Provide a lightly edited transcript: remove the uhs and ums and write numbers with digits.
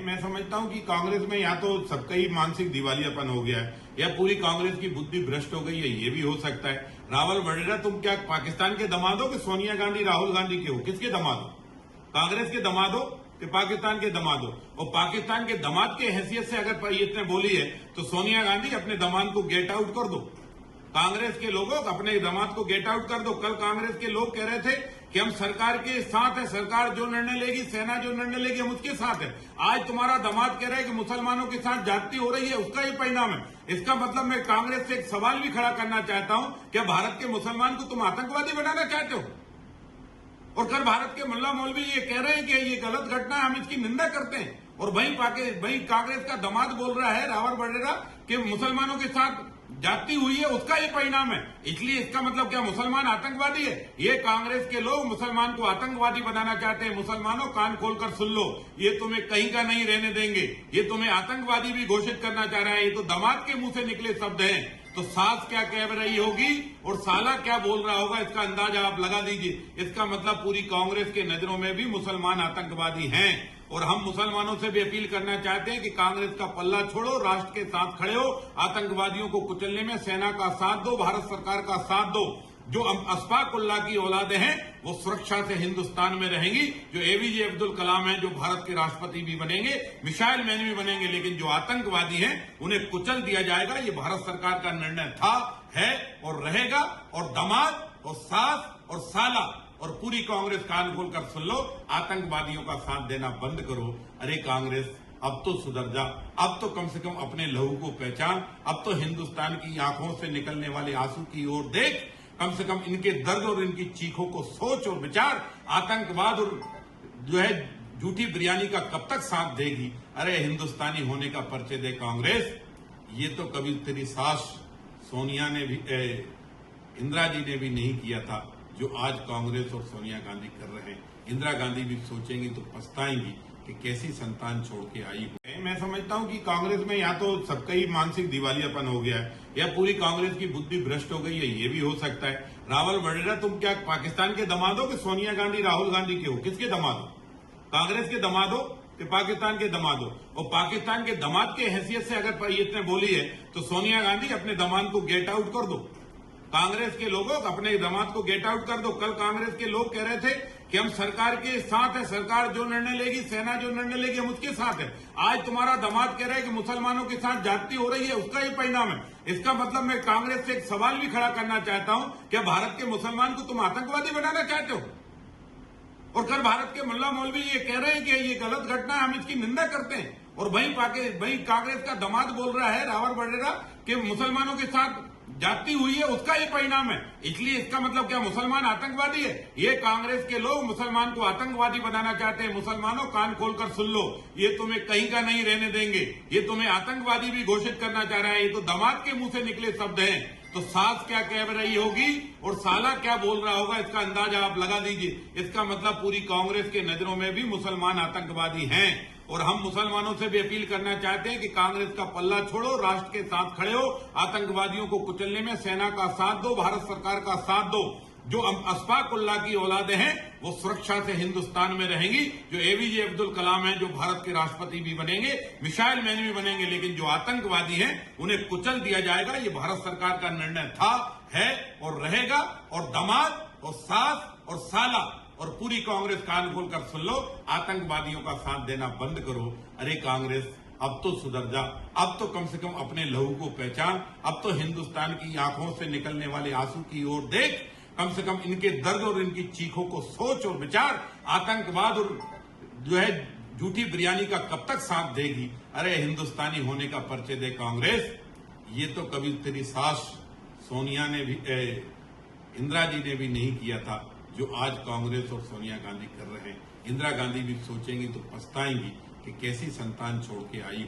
मैं समझता हूं कि कांग्रेस में या तो सबका ही मानसिक दिवालियापन हो गया है या पूरी कांग्रेस की बुद्धि भ्रष्ट हो गई है, ये भी हो सकता है। रावल वडेरा, तुम क्या पाकिस्तान के दामाद हो कि सोनिया गांधी राहुल गांधी के हो? किसके दामाद हो? कांग्रेस के दामाद हो कि पाकिस्तान के दामाद हो? और पाकिस्तान के दामाद की हैसियत से अगर इतने बोली है तो सोनिया गांधी अपने दामाद को गेट आउट कर दो। कांग्रेस के लोगों अपने दामाद को गेट आउट कर दो। कल कांग्रेस के लोग कह रहे थे कि हम सरकार के साथ है, सरकार जो निर्णय लेगी, सेना जो निर्णय लेगी, हम उसके साथ है। आज तुम्हारा दामाद कह रहा है कि मुसलमानों के साथ जाति हो रही है, उसका ही परिणाम है। इसका मतलब मैं कांग्रेस से एक सवाल भी खड़ा करना चाहता हूं, क्या भारत के मुसलमान को तुम आतंकवादी बनाना चाहते हो? और कल भारत के मुल्ला मौलवी ये कह रहे हैं कि ये गलत घटना है, हम इसकी निंदा करते हैं। और वहीं कांग्रेस का दामाद बोल रहा है रावल वडेरा कि मुसलमानों के साथ जाति हुई है, उसका ये परिणाम है। इसलिए इसका मतलब क्या मुसलमान आतंकवादी है? ये कांग्रेस के लोग मुसलमान को आतंकवादी बनाना चाहते हैं। मुसलमानों, कान खोलकर सुन लो, ये तुम्हें कहीं का नहीं रहने देंगे। ये तुम्हें आतंकवादी भी घोषित करना चाह रहा है। ये तो दामाद के मुंह से निकले शब्द हैं। तो सास क्या कह रही होगी और साला क्या बोल रहा होगा, इसका अंदाजा आप लगा दीजिए। इसका मतलब पूरी कांग्रेस के नजरों में भी मुसलमान आतंकवादी हैं। और हम मुसलमानों से भी अपील करना चाहते हैं कि कांग्रेस का पल्ला छोड़ो, राष्ट्र के साथ खड़े हो, आतंकवादियों को कुचलने में सेना का साथ दो, भारत सरकार का साथ दो। जो अशफाक उल्लाह की औलादें हैं वो सुरक्षा से हिंदुस्तान में रहेंगी। जो एपीजे अब्दुल कलाम हैं, जो भारत के राष्ट्रपति भी बनेंगे, मिसाइल मैन भी बनेंगे, लेकिन जो आतंकवादी हैं उन्हें कुचल दिया जाएगा। ये भारत सरकार का निर्णय था, है और रहेगा। और दामाद और सास और साला और पूरी कांग्रेस कान खोलकर सुन लो, आतंकवादियों का साथ देना बंद करो। अरे कांग्रेस, अब तो सुधर जा, अब तो कम से कम अपने लहू को पहचान, अब तो हिंदुस्तान की आंखों से निकलने वाले आंसू की ओर देख, कम से कम इनके दर्द और इनकी चीखों को सोच और विचार। आतंकवाद और जो है झूठी बिरयानी का कब तक साथ देगी? अरे हिंदुस्तानी होने का परिचय दे कांग्रेस। ये तो कभी तेरी सास सोनिया ने भी, इंदिरा जी ने भी नहीं किया था, जो आज कांग्रेस और सोनिया गांधी कर रहे हैं। इंदिरा गांधी भी सोचेंगी तो पछताएंगी कि कैसी संतान छोड़ के आई हो। मैं समझता हूं कि कांग्रेस में या तो सबका ही मानसिक दिवालियापन हो गया है या पूरी कांग्रेस की बुद्धि भ्रष्ट हो गई है, ये भी हो सकता है। रावल वडेरा, तुम क्या पाकिस्तान के दामाद हो कि सोनिया गांधी राहुल गांधी के हो? किसके दामाद हो? कांग्रेस के दामाद हो कि पाकिस्तान के दामाद हो? और पाकिस्तान के दामाद की हैसियत से अगर इतने बोली है तो सोनिया गांधी अपने दामाद को गेट आउट कर दो। कांग्रेस के लोगों अपने दामाद को गेट आउट कर दो। कल कांग्रेस के लोग कह रहे थे कि हम सरकार के साथ है, सरकार जो निर्णय लेगी, सेना जो निर्णय लेगी, हम उसके साथ है। आज तुम्हारा दामाद कह रहा है कि मुसलमानों के साथ जाति हो रही है, उसका ही परिणाम है। इसका मतलब मैं कांग्रेस से एक सवाल भी खड़ा करना चाहता हूं, क्या भारत के मुसलमान को तुम आतंकवादी बनाना चाहते हो? और कल भारत के मुल्ला मौलवी ये कह रहे हैं कि ये गलत घटना है, हम इसकी निंदा करते हैं। और वहीं कांग्रेस का दामाद बोल रहा है रावल वडेरा कि मुसलमानों के साथ जाति हुई है, उसका ही परिणाम है। इसलिए इसका मतलब क्या मुसलमान आतंकवादी है? ये कांग्रेस के लोग मुसलमान को आतंकवादी बनाना चाहते हैं। मुसलमानों, कान खोलकर सुन लो, ये तुम्हें कहीं का नहीं रहने देंगे। ये तुम्हें आतंकवादी भी घोषित करना चाह रहा है। ये तो दामाद के मुंह से निकले शब्द हैं। तो सास क्या कह रही होगी और साला क्या बोल रहा होगा, इसका अंदाजा आप लगा दीजिए। इसका मतलब पूरी कांग्रेस के नजरों में भी मुसलमान आतंकवादी हैं। और हम मुसलमानों से भी अपील करना चाहते हैं कि कांग्रेस का पल्ला छोड़ो, राष्ट्र के साथ खड़े हो, आतंकवादियों को कुचलने में सेना का साथ दो, भारत सरकार का साथ दो। जो अशफाक उल्लाह की औलादें हैं वो सुरक्षा से हिंदुस्तान में रहेंगी। जो एपीजे अब्दुल कलाम हैं, जो भारत के राष्ट्रपति भी बनेंगे, मिसाइल मैन भी बनेंगे, लेकिन जो आतंकवादी हैं उन्हें कुचल दिया जाएगा। ये भारत सरकार का निर्णय था, है और रहेगा। और दामाद और सास और साला और पूरी कांग्रेस कान खोलकर सुन लो, आतंकवादियों का साथ देना बंद करो। अरे कांग्रेस, अब तो सुधर जा, अब तो कम से कम अपने लहू को पहचान, अब तो हिंदुस्तान की आंखों से निकलने वाले आंसू की ओर देख, कम से कम इनके दर्द और इनकी चीखों को सोच और विचार। आतंकवाद और जो है झूठी बिरयानी का कब तक साथ देगी? अरे हिंदुस्तानी होने का परिचय दे कांग्रेस। ये तो कभी तेरी सास सोनिया ने भी, इंदिरा जी ने भी नहीं किया था, जो आज कांग्रेस और सोनिया गांधी कर रहे हैं। इंदिरा गांधी भी सोचेंगी तो पछताएंगी कि कैसी संतान छोड़ के आई हो।